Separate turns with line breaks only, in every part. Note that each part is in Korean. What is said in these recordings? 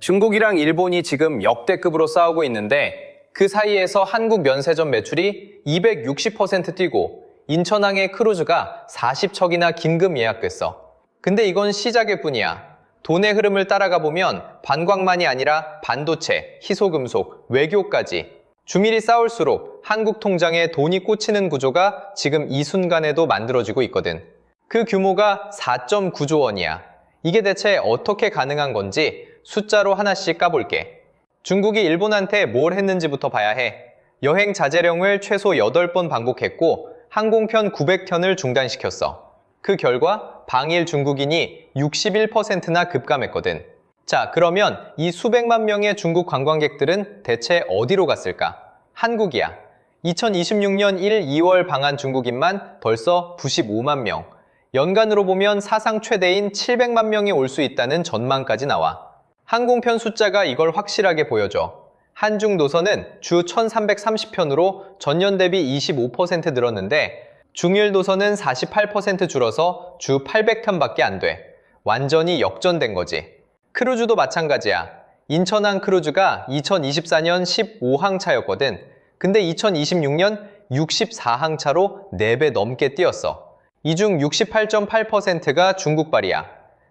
중국이랑 일본이 지금 역대급으로 싸우고 있는데 그 사이에서 한국 면세점 매출이 260% 뛰고 인천항의 크루즈가 40척이나 긴급 예약됐어. 근데 이건 시작일 뿐이야. 돈의 흐름을 따라가 보면 관광만이 아니라 반도체, 희소금속, 외교까지 중일이 싸울수록 한국 통장에 돈이 꽂히는 구조가 지금 이 순간에도 만들어지고 있거든. 그 규모가 4.9조 원이야. 이게 대체 어떻게 가능한 건지 숫자로 하나씩 까볼게. 중국이 일본한테 뭘 했는지부터 봐야 해. 여행 자제령을 최소 8번 반복했고 항공편 900편을 중단시켰어. 그 결과 방일 중국인이 61%나 급감했거든. 자, 그러면 이 수백만 명의 중국 관광객들은 대체 어디로 갔을까? 한국이야. 2026년 1, 2월 방한 중국인만 벌써 95만 명. 연간으로 보면 사상 최대인 700만 명이 올 수 있다는 전망까지 나와. 항공편 숫자가 이걸 확실하게 보여줘. 한중 노선은 주 1330편으로 전년 대비 25% 늘었는데 중일 노선은 48% 줄어서 주 800편밖에 안 돼. 완전히 역전된 거지. 크루즈도 마찬가지야. 인천항 크루즈가 2024년 15항차였거든. 근데 2026년 64항차로 4배 넘게 뛰었어. 이 중 68.8%가 중국발이야.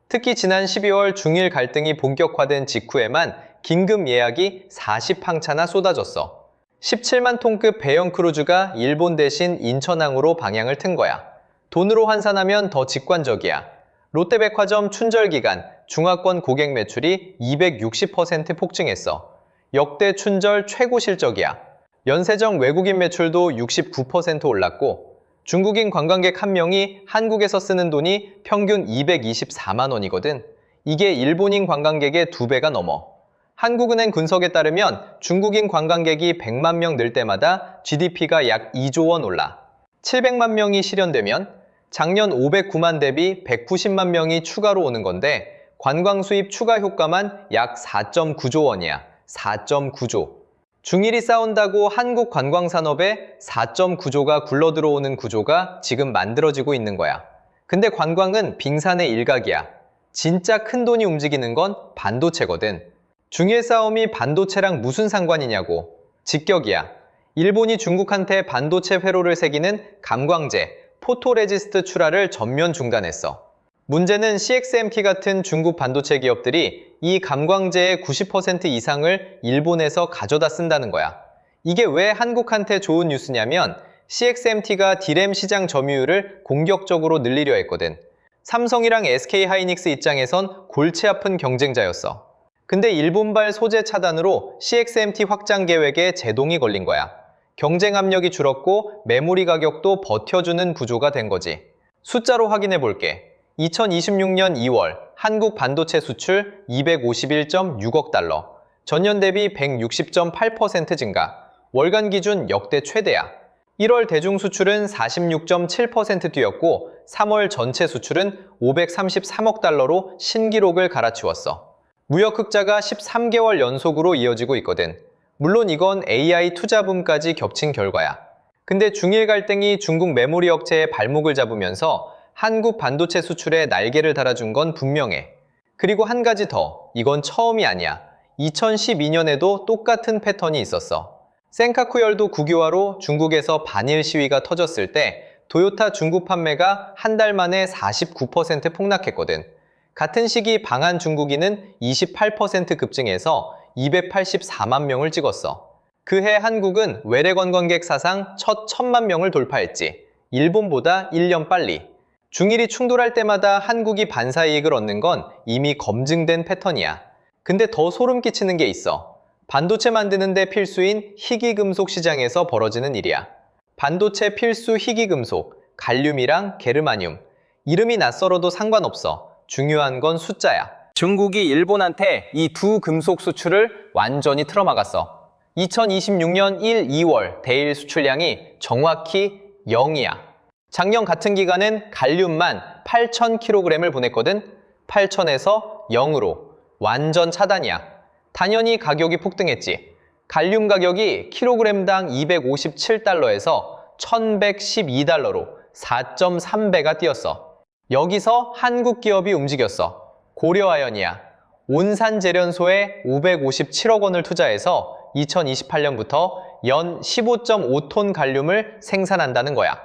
특히 지난 12월 중일 갈등이 본격화된 직후에만 긴급 예약이 40항차나 쏟아졌어. 17만 톤급 배영 크루즈가 일본 대신 인천항으로 방향을 튼 거야. 돈으로 환산하면 더 직관적이야. 롯데백화점 춘절 기간 중화권 고객 매출이 260% 폭증했어. 역대 춘절 최고 실적이야. 연세정 외국인 매출도 69% 올랐고 중국인 관광객 한 명이 한국에서 쓰는 돈이 평균 224만 원이거든. 이게 일본인 관광객의 2배가 넘어. 한국은행 분석에 따르면 중국인 관광객이 100만 명 늘 때마다 GDP가 약 2조 원 올라. 700만 명이 실현되면 작년 509만 대비 190만 명이 추가로 오는 건데 관광 수입 추가 효과만 약 4.9조 원이야. 4.9조. 중일이 싸운다고 한국 관광산업에 4.9조가 굴러들어오는 구조가 지금 만들어지고 있는 거야. 근데 관광은 빙산의 일각이야. 진짜 큰 돈이 움직이는 건 반도체거든. 중일 싸움이 반도체랑 무슨 상관이냐고. 직격이야. 일본이 중국한테 반도체 회로를 새기는 감광재, 포토레지스트 출하를 전면 중단했어. 문제는 CXMT 같은 중국 반도체 기업들이 이 감광재의 90% 이상을 일본에서 가져다 쓴다는 거야. 이게 왜 한국한테 좋은 뉴스냐면 CXMT가 D램 시장 점유율을 공격적으로 늘리려 했거든. 삼성이랑 SK하이닉스 입장에선 골치 아픈 경쟁자였어. 근데 일본발 소재 차단으로 CXMT 확장 계획에 제동이 걸린 거야. 경쟁 압력이 줄었고 메모리 가격도 버텨주는 구조가 된 거지. 숫자로 확인해 볼게. 2026년 2월 한국 반도체 수출 251.6억 달러, 전년 대비 160.8% 증가, 월간 기준 역대 최대야. 1월 대중 수출은 46.7% 뛰었고 3월 전체 수출은 533억 달러로 신기록을 갈아치웠어. 무역 흑자가 13개월 연속으로 이어지고 있거든. 물론 이건 AI 투자붐까지 겹친 결과야. 근데 중일 갈등이 중국 메모리 업체의 발목을 잡으면서 한국 반도체 수출에 날개를 달아준 건 분명해. 그리고 한 가지 더, 이건 처음이 아니야. 2012년에도 똑같은 패턴이 있었어. 센카쿠 열도 국유화로 중국에서 반일 시위가 터졌을 때 도요타 중국 판매가 한 달 만에 49% 폭락했거든. 같은 시기 방한 중국인은 28% 급증해서 284만 명을 찍었어. 그해 한국은 외래 관광객 사상 첫 1000만 명을 돌파했지. 일본보다 1년 빨리. 중일이 충돌할 때마다 한국이 반사이익을 얻는 건 이미 검증된 패턴이야. 근데 더 소름 끼치는 게 있어. 반도체 만드는 데 필수인 희귀금속 시장에서 벌어지는 일이야. 반도체 필수 희귀금속, 갈륨이랑 게르마늄. 이름이 낯설어도 상관없어. 중요한 건 숫자야. 중국이 일본한테 이 두 금속 수출을 완전히 틀어막았어. 2026년 1, 2월 대일 수출량이 정확히 0이야. 작년 같은 기간엔 갈륨만 8,000kg을 보냈거든. 8,000에서 0으로 완전 차단이야. 당연히 가격이 폭등했지. 갈륨 가격이 킬로그램당 257달러에서 1,112달러로 4.3배가 뛰었어. 여기서 한국 기업이 움직였어. 고려아연이야. 온산제련소에 557억 원을 투자해서 2028년부터 연 15.5톤 갈륨을 생산한다는 거야.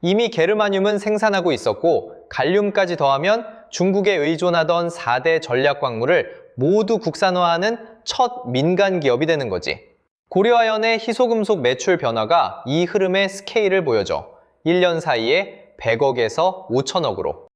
이미 게르마늄은 생산하고 있었고 갈륨까지 더하면 중국에 의존하던 4대 전략광물을 모두 국산화하는 첫 민간 기업이 되는 거지. 고려아연의 희소금속 매출 변화가 이 흐름의 스케일을 보여줘. 1년 사이에 100억에서 5천억으로.